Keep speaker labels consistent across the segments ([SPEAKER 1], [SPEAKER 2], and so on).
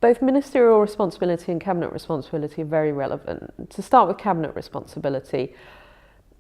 [SPEAKER 1] Both ministerial responsibility and cabinet responsibility are very relevant. To start with cabinet responsibility,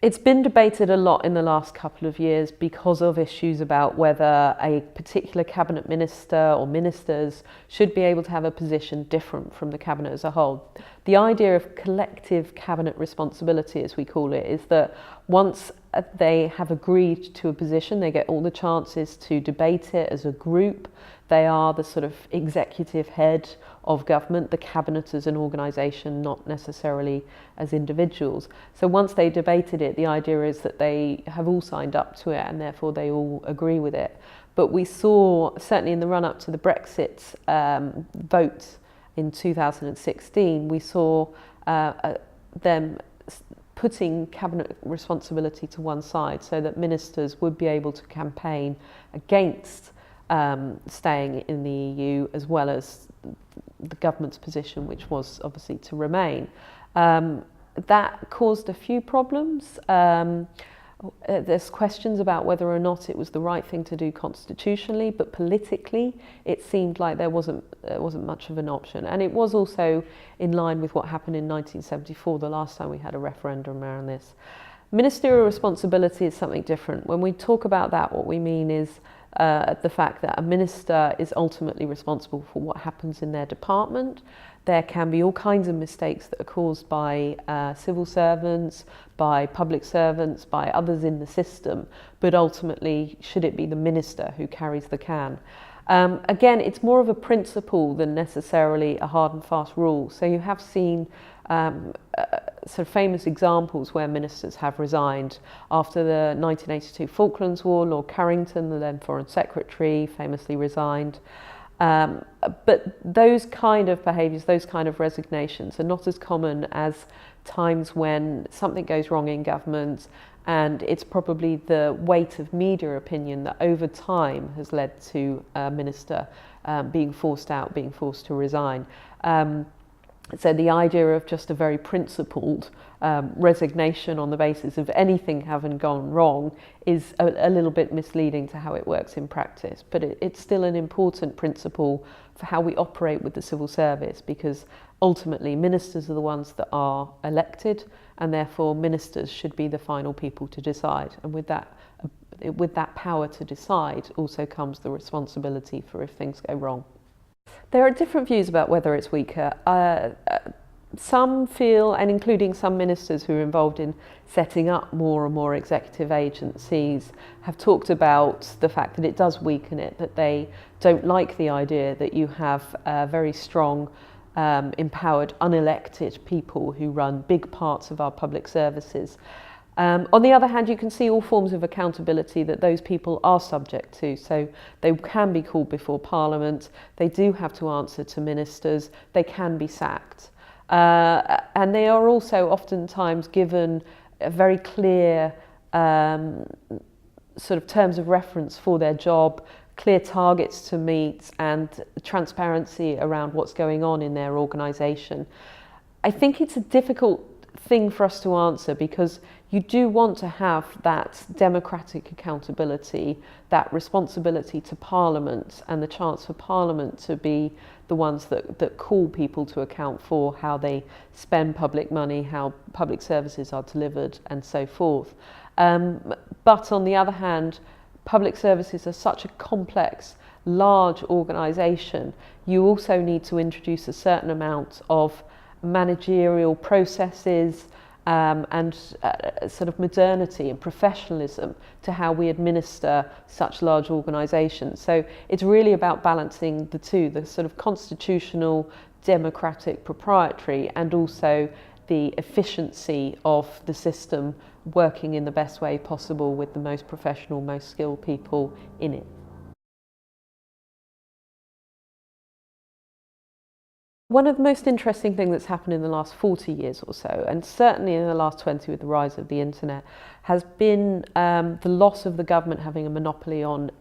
[SPEAKER 1] it's been debated a lot in the last couple of years because of issues about whether a particular cabinet minister or ministers should be able to have a position different from the cabinet as a whole. The idea of collective cabinet responsibility, as we call it, is that once they have agreed to a position, they get all the chances to debate it as a group. They are the sort of executive head of government, the cabinet as an organisation, not necessarily as individuals. So once they debated it, the idea is that they have all signed up to it and therefore they all agree with it. But we saw, certainly in the run-up to the Brexit vote in 2016, we saw them putting cabinet responsibility to one side so that ministers would be able to campaign against staying in the EU, as well as the government's position, which was obviously to remain. That caused a few problems. There's questions about whether or not it was the right thing to do constitutionally, but politically it seemed like there wasn't much of an option. And it was also in line with what happened in 1974, the last time we had a referendum around this. Ministerial responsibility is something different. When we talk about that, what we mean is the fact that a minister is ultimately responsible for what happens in their department. There can be all kinds of mistakes that are caused by civil servants, by public servants, by others in the system, but ultimately should it be the minister who carries the can? Again, it's more of a principle than necessarily a hard and fast rule. So you have seen sort of famous examples where ministers have resigned. After the 1982 Falklands War, Lord Carrington, the then Foreign Secretary, famously resigned. But those kind of behaviours, those kind of resignations are not as common as times when something goes wrong in government, and it's probably the weight of media opinion that over time has led to a minister being forced out, being forced to resign. So the idea of just a very principled resignation on the basis of anything having gone wrong is a little bit misleading to how it works in practice. But it's still an important principle for how we operate with the civil service, because ultimately ministers are the ones that are elected, and therefore ministers should be the final people to decide. And with that power to decide also comes the responsibility for if things go wrong. There are different views about whether it's weaker. Some feel, and including some ministers who are involved in setting up more and more executive agencies, have talked about the fact that it does weaken it, that they don't like the idea that you have very strong, empowered, unelected people who run big parts of our public services. On the other hand, you can see all forms of accountability that those people are subject to. So they can be called before Parliament, they do have to answer to ministers, they can be sacked. And they are also oftentimes given a very clear sort of terms of reference for their job, clear targets to meet, and transparency around what's going on in their organisation. I think it's a difficult thing for us to answer, because you do want to have that democratic accountability, that responsibility to Parliament, and the chance for Parliament to be the ones that call people to account for how they spend public money, how public services are delivered, and so forth. But on the other hand, public services are such a complex, large organisation. You also need to introduce a certain amount of managerial processes and sort of modernity and professionalism to how we administer such large organisations. So it's really about balancing the two, the sort of constitutional, democratic, proprietary, and also the efficiency of the system working in the best way possible with the most professional, most skilled people in it. One of the most interesting things that's happened in the last 40 years or so, and certainly in the last 20 with the rise of the internet, has been the loss of the government having a monopoly on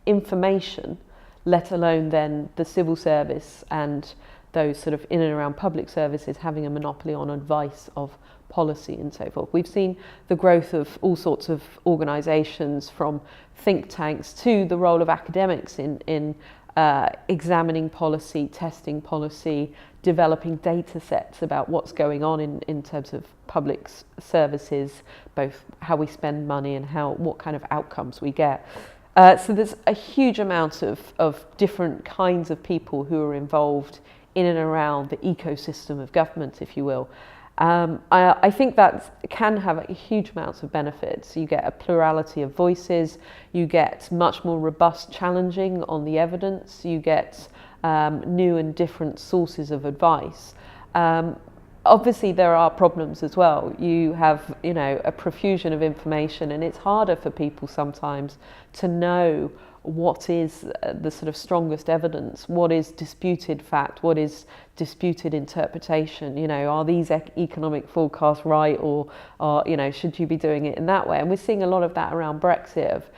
[SPEAKER 1] information, let alone then the civil service and those sort of in and around public services having a monopoly on advice of policy and so forth. We've seen the growth of all sorts of organisations, from think tanks to the role of academics in examining policy, testing policy, developing data sets about what's going on in terms of public services, both how we spend money and what kind of outcomes we get. So there's a huge amount of different kinds of people who are involved in and around the ecosystem of government, if you will. I think that can have a huge amounts of benefits. You get a plurality of voices, you get much more robust challenging on the evidence, you get new and different sources of advice. Obviously there are problems as well. You have, a profusion of information, and it's harder for people sometimes to know what is the sort of strongest evidence, what is disputed fact, what is disputed interpretation. Are these economic forecasts right, or should you be doing it in that way? And we're seeing a lot of that around Brexit of,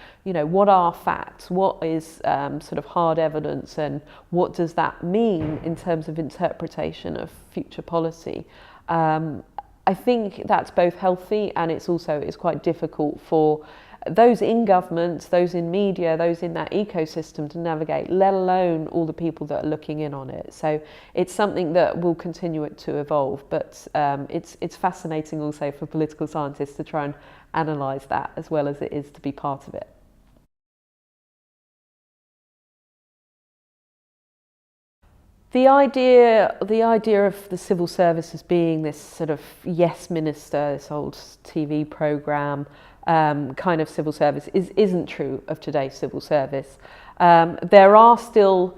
[SPEAKER 1] what are facts, what is sort of hard evidence, and what does that mean in terms of interpretation of future policy? I think that's both healthy, and it's quite difficult for those in government, those in media, those in that ecosystem to navigate, let alone all the people that are looking in on it. So it's something that will continue to evolve, but it's fascinating also for political scientists to try and analyse that as well as it is to be part of it. The idea of the civil service as being this sort of yes minister, this old TV programme, kind of civil service isn't true of today's civil service. There are still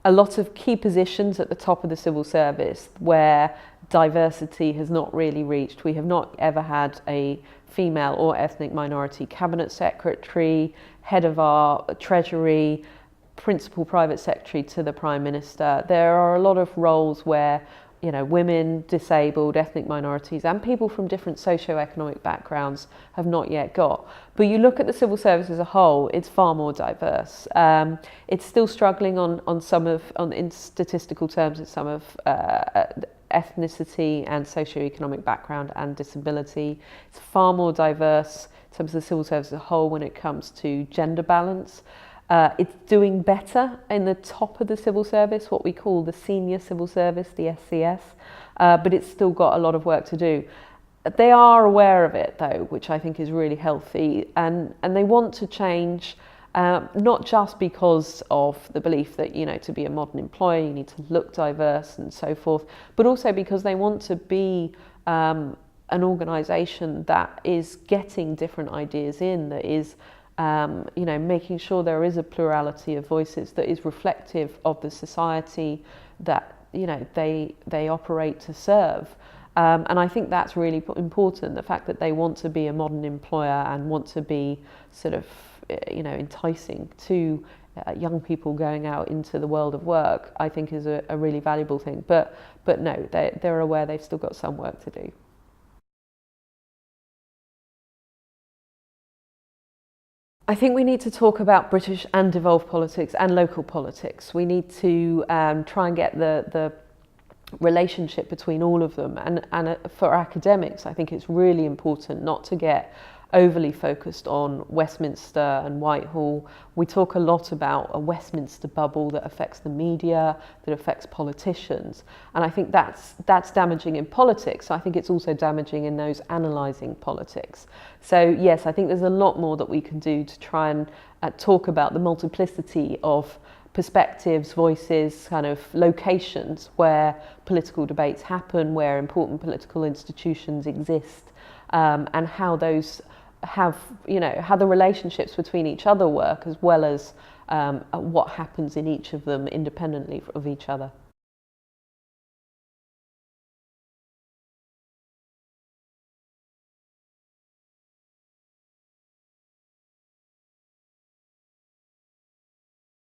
[SPEAKER 1] a lot of key positions at the top of the civil service where diversity has not really reached. We have not ever had a female or ethnic minority cabinet secretary, head of our treasury, principal private secretary to the Prime Minister. There are a lot of roles where women, disabled, ethnic minorities and people from different socio-economic backgrounds have not yet got. But you look at the civil service as a whole, it's far more diverse. It's still struggling in statistical terms in some of ethnicity and socio-economic background and disability. It's far more diverse in terms of the civil service as a whole when it comes to gender balance. It's doing better in the top of the civil service, what we call the senior civil service, the SCS, but it's still got a lot of work to do. They are aware of it though, which I think is really healthy, and they want to change, not just because of the belief that, to be a modern employer you need to look diverse and so forth, but also because they want to be an organisation that is getting different ideas in, that is making sure there is a plurality of voices that is reflective of the society that they operate to serve. And I think that's really important, the fact that they want to be a modern employer and want to be sort of enticing to young people going out into the world of work, I think is a really valuable thing. But no, they're aware they've still got some work to do. I think we need to talk about British and devolved politics and local politics. We need to try and get the relationship between all of them. And for academics, I think it's really important not to get overly focused on Westminster and Whitehall. We talk a lot about a Westminster bubble that affects the media, that affects politicians. And I think that's damaging in politics. I think it's also damaging in those analysing politics. So yes, I think there's a lot more that we can do to try and talk about the multiplicity of perspectives, voices, kind of locations where political debates happen, where important political institutions exist, and how those how the relationships between each other work, as well as what happens in each of them independently of each other.